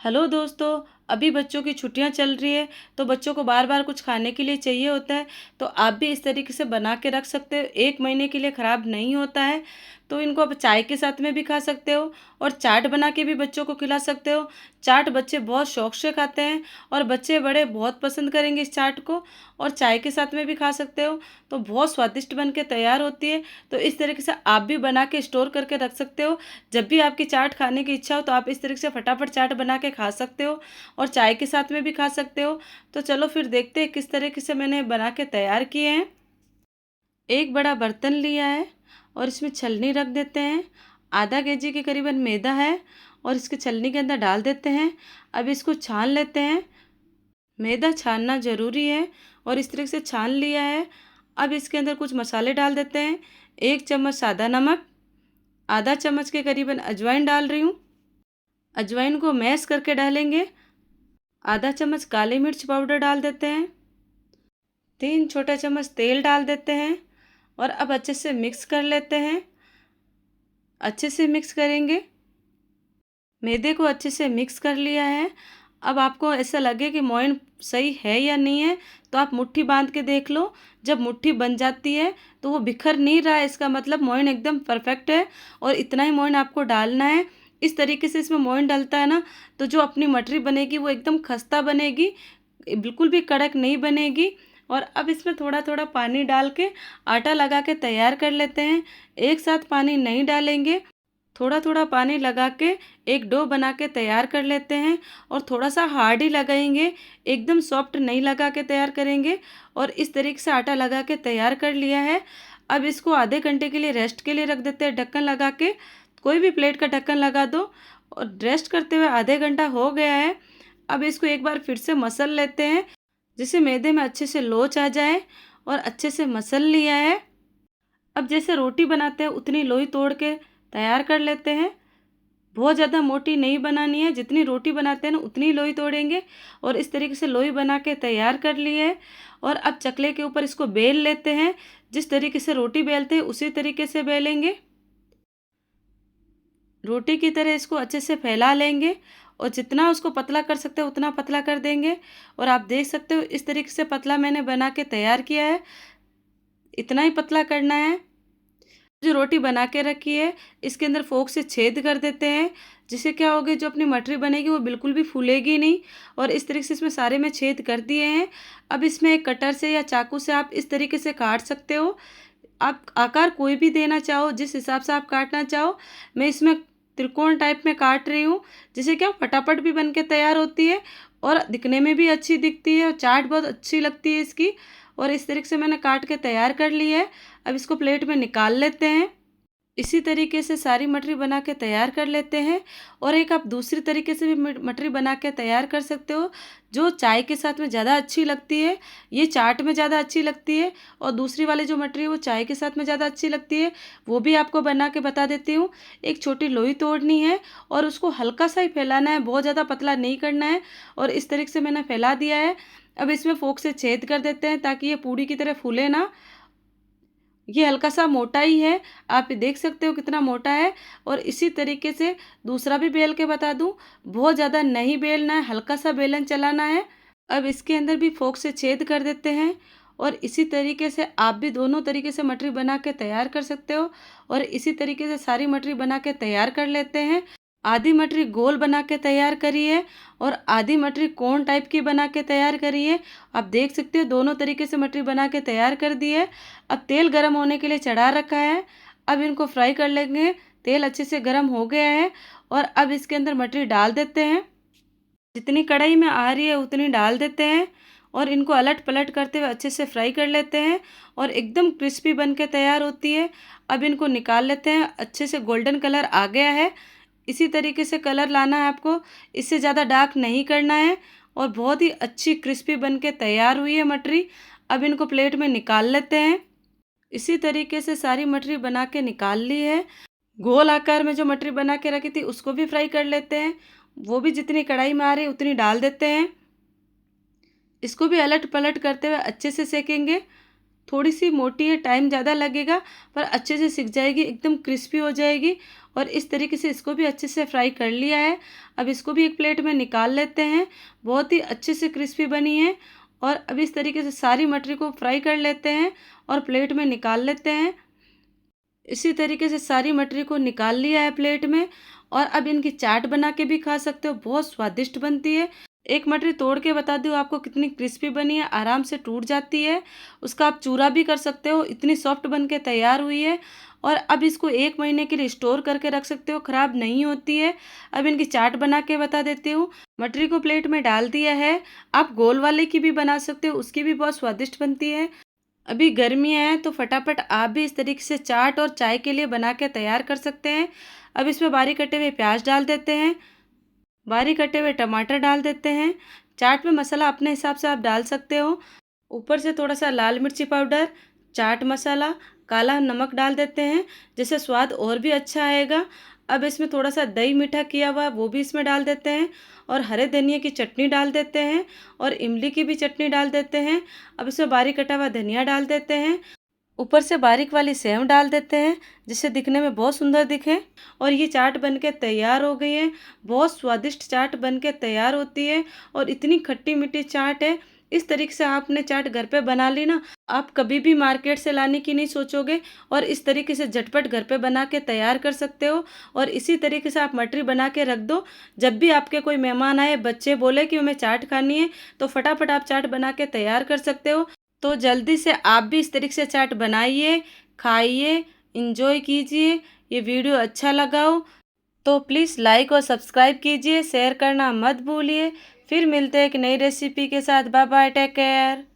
Hello दोस्तों। अभी बच्चों की छुट्टियां चल रही है तो बच्चों को बार बार कुछ खाने के लिए चाहिए होता है। तो आप भी इस तरीके से बना के रख सकते हो, 1 महीने के लिए ख़राब नहीं होता है। तो इनको आप चाय के साथ में भी खा सकते हो और चाट बना के भी बच्चों को खिला सकते हो। चाट बच्चे बहुत शौक से खाते हैं और बच्चे बड़े बहुत पसंद करेंगे इस चाट को। और चाय के साथ में भी खा सकते हो, तो बहुत स्वादिष्ट बन के तैयार होती है। तो इस तरीके से आप भी बना के स्टोर करके रख सकते हो। जब भी आपकी चाट खाने की इच्छा हो तो आप इस तरीके से फटाफट चाट बना के खा सकते हो और चाय के साथ में भी खा सकते हो। तो चलो फिर देखते हैं किस तरीके से मैंने बना के तैयार किए हैं। एक बड़ा बर्तन लिया है और इसमें छलनी रख देते हैं। आधा केजी के करीबन मैदा है और इसके छलनी के अंदर डाल देते हैं। अब इसको छान लेते हैं। मैदा छानना ज़रूरी है और इस तरीके से छान लिया है। अब इसके अंदर कुछ मसाले डाल देते हैं। 1 चम्मच सादा नमक, आधा चम्मच के करीबन अजवाइन डाल रही हूँ। अजवाइन को मैश करके डालेंगे। आधा चम्मच काली मिर्च पाउडर डाल देते हैं। 3 छोटा चम्मच तेल डाल देते हैं और अब अच्छे से मिक्स कर लेते हैं। अच्छे से मिक्स करेंगे। मैदे को अच्छे से मिक्स कर लिया है। अब आपको ऐसा लगे कि मोइन सही है या नहीं है तो आप मुट्ठी बांध के देख लो। जब मुट्ठी बन जाती है तो वो बिखर नहीं रहा है, इसका मतलब मोइन एकदम परफेक्ट है। और इतना ही मोइन आपको डालना है। इस तरीके से इसमें मोइन डलता है ना, तो जो अपनी मटरी बनेगी वो एकदम खस्ता बनेगी, बिल्कुल भी कड़क नहीं बनेगी। और अब इसमें थोड़ा थोड़ा पानी डाल के आटा लगा के तैयार कर लेते हैं। एक साथ पानी नहीं डालेंगे, थोड़ा थोड़ा पानी लगा के एक डो बना के तैयार कर लेते हैं। और थोड़ा सा हार्ड ही लगाएंगे, एकदम सॉफ्ट नहीं लगा के तैयार करेंगे। और इस तरीके से आटा लगा के तैयार कर लिया है। अब इसको आधे घंटे के लिए रेस्ट के लिए रख देते हैं, ढक्कन लगा के। कोई भी प्लेट का ढक्कन लगा दो। और रेस्ट करते हुए आधे घंटा हो गया है। अब इसको एक बार फिर से मसल लेते हैं, जिससे मैदे में अच्छे से लोच आ जाए। और अच्छे से मसल लिया है। अब जैसे रोटी बनाते हैं उतनी लोई तोड़ के तैयार कर लेते हैं। बहुत ज़्यादा मोटी नहीं बनानी है, जितनी रोटी बनाते हैं ना उतनी लोई तोड़ेंगे। और इस तरीके से लोई बना के तैयार कर ली है। और अब चकले के ऊपर इसको बेल लेते हैं। जिस तरीके से रोटी बेलते हैं उसी तरीके से बेलेंगे। रोटी की तरह इसको अच्छे से फैला लेंगे और जितना उसको पतला कर सकते हो उतना पतला कर देंगे। और आप देख सकते हो इस तरीके से पतला मैंने बना के तैयार किया है। इतना ही पतला करना है। जो रोटी बना के रखी है इसके अंदर फोक से छेद कर देते हैं, जिससे क्या होगा, जो अपनी मटरी बनेगी वो बिल्कुल भी फूलेगी नहीं। और इस तरीके से इसमें सारे में छेद कर दिए हैं। अब इसमें एक कटर से या चाकू से आप इस तरीके से काट सकते हो। आप आकार कोई भी देना चाहो, जिस हिसाब से आप काटना चाहो। मैं इसमें त्रिकोण टाइप में काट रही हूँ, जिससे क्या फटाफट भी बन के तैयार होती है और दिखने में भी अच्छी दिखती है और चाट बहुत अच्छी लगती है इसकी। और इस तरीके से मैंने काट के तैयार कर ली है। अब इसको प्लेट में निकाल लेते हैं। इसी तरीके से सारी मटरी बना के तैयार कर लेते हैं। और एक आप दूसरी तरीके से भी मटरी बना के तैयार कर सकते हो, जो चाय के साथ में ज़्यादा अच्छी लगती है। ये चाट में ज़्यादा अच्छी लगती है और दूसरी वाली जो मटरी है वो चाय के साथ में ज़्यादा अच्छी लगती है। वो भी आपको बना के बता देती हूँ। एक छोटी लोई तोड़नी है और उसको हल्का सा ही फैलाना है, बहुत ज़्यादा पतला नहीं करना है। और इस तरीके से मैंने फैला दिया है। अब इसमें फोक से छेद कर देते हैं ताकि ये पूड़ी की तरह फूले ना। ये हल्का सा मोटा ही है, आप ये देख सकते हो कितना मोटा है। और इसी तरीके से दूसरा भी बेल के बता दूं, बहुत ज़्यादा नहीं बेलना है, हल्का सा बेलन चलाना है। अब इसके अंदर भी फोक से छेद कर देते हैं। और इसी तरीके से आप भी दोनों तरीके से मटरी बना के तैयार कर सकते हो। और इसी तरीके से सारी मटरी बना के तैयार कर लेते हैं। आधी मटरी गोल बना के तैयार करी है और आधी मटरी कोन टाइप की बना के तैयार करी है। आप देख सकते हो दोनों तरीके से मटरी बना के तैयार कर दी है। अब तेल गरम होने के लिए चढ़ा रखा है। अब इनको फ्राई कर लेंगे। तेल अच्छे से गरम हो गया है और अब इसके अंदर मटरी डाल देते हैं। जितनी कढ़ाई में आ रही है उतनी डाल देते हैं और इनको अलट पलट करते हुए अच्छे से फ्राई कर लेते हैं और एकदम क्रिस्पी बन के तैयार होती है। अब इनको निकाल लेते हैं। अच्छे से गोल्डन कलर आ गया है। इसी तरीके से कलर लाना है आपको, इससे ज़्यादा डार्क नहीं करना है। और बहुत ही अच्छी क्रिस्पी बन के तैयार हुई है मटरी। अब इनको प्लेट में निकाल लेते हैं। इसी तरीके से सारी मटरी बना के निकाल ली है। गोल आकार में जो मटरी बना के रखी थी उसको भी फ्राई कर लेते हैं। वो भी जितनी कढ़ाई में आ रही है उतनी डाल देते हैं। इसको भी अलट पलट करते हुए अच्छे से सेकेंगे। थोड़ी सी मोटी है, टाइम ज़्यादा लगेगा पर अच्छे से सिक जाएगी, एकदम क्रिस्पी हो जाएगी। और इस तरीके से इसको भी अच्छे से फ्राई कर लिया है। अब इसको भी एक प्लेट में निकाल लेते हैं। बहुत ही अच्छे से क्रिस्पी बनी है। और अब इस तरीके से सारी मटरी को फ्राई कर लेते हैं और प्लेट में निकाल लेते हैं। इसी तरीके से सारी मटरी को निकाल लिया है प्लेट में। और अब इनकी चाट बना के भी खा सकते हो, बहुत स्वादिष्ट बनती है। एक मटरी तोड़ के बता दूँ आपको कितनी क्रिस्पी बनी है, आराम से टूट जाती है। उसका आप चूरा भी कर सकते हो, इतनी सॉफ्ट बन के तैयार हुई है। और अब इसको 1 महीने के लिए स्टोर करके रख सकते हो, ख़राब नहीं होती है। अब इनकी चाट बना के बता देती हूँ। मटरी को प्लेट में डाल दिया है। आप गोल वाले की भी बना सकते हो, उसकी भी बहुत स्वादिष्ट बनती है। अभी गर्मियाँ हैं तो फटाफट आप भी इस तरीके से चाट और चाय के लिए बना के तैयार कर सकते हैं। अब इसमें बारीक कटे हुए प्याज डाल देते हैं, बारीक कटे हुए टमाटर डाल देते हैं। चाट में मसाला अपने हिसाब से आप डाल सकते हो। ऊपर से थोड़ा सा लाल मिर्ची पाउडर, चाट मसाला, काला नमक डाल देते हैं, जिससे स्वाद और भी अच्छा आएगा। अब इसमें थोड़ा सा दही मीठा किया हुआ वो भी इसमें डाल देते हैं और हरे धनिया की चटनी डाल देते हैं और इमली की भी चटनी डाल देते हैं। अब इसमें बारीक कटा हुआ धनिया डाल देते हैं। ऊपर से बारीक वाली सेव डाल देते हैं, जिससे दिखने में बहुत सुंदर दिखे। और ये चाट बनके तैयार हो गई है। बहुत स्वादिष्ट चाट बनके तैयार होती है और इतनी खट्टी मीठी चाट है। इस तरीके से आपने चाट घर पे बना ली ना, आप कभी भी मार्केट से लाने की नहीं सोचोगे और इस तरीके से झटपट घर पे बना के तैयार कर सकते हो। और इसी तरीके से आप मटरी बना के रख दो। जब भी आपके कोई मेहमान आए, बच्चे बोले कि हमें चाट खानी है, तो फटाफट आप चाट बना के तैयार कर सकते हो। तो जल्दी से आप भी इस तरीके से चाट बनाइए, खाइए, इंजॉय कीजिए। ये वीडियो अच्छा लगा हो तो प्लीज़ लाइक और सब्सक्राइब कीजिए, शेयर करना मत भूलिए। फिर मिलते हैं एक नई रेसिपी के साथ। Bye bye, take care.